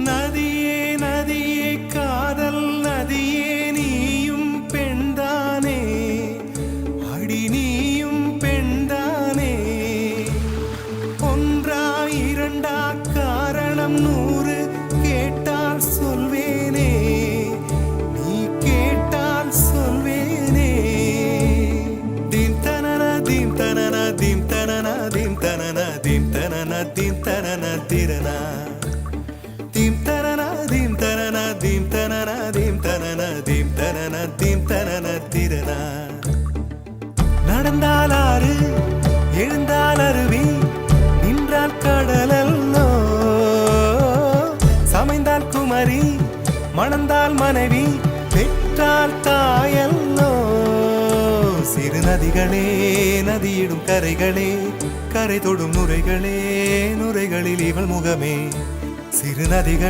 நதியே நதியே காதல் நதியே நீயும் பெண்தானே அடி நீயும் பெண்தானே ஒன்றா இரண்டா காரணம் 100 கேட்டால் சொல்வேனே நீ கேட்டால் சொல்வேனே தீம் தனன தீம் தனன தீம் தனன தீம் தனன தீம் தனன தீம் தனன திரனா தீம் தனன தீம் தனன தீம் தனன தீம் தனன தீம் தனன தீம் தனன திரனா நடந்தால் ஆறு எழுந்தால் அருவி நின்றால் கடலல்லோ சமைந்தால் குமரி மணந்தால் மனைவி பெற்றால் தாயல்லோ சிறு நதிகளே நதியிடும் கரைகளே கரை தொடும் நுரைகளே நுரைகளில் இவள் முகமே சிறு நதிகள்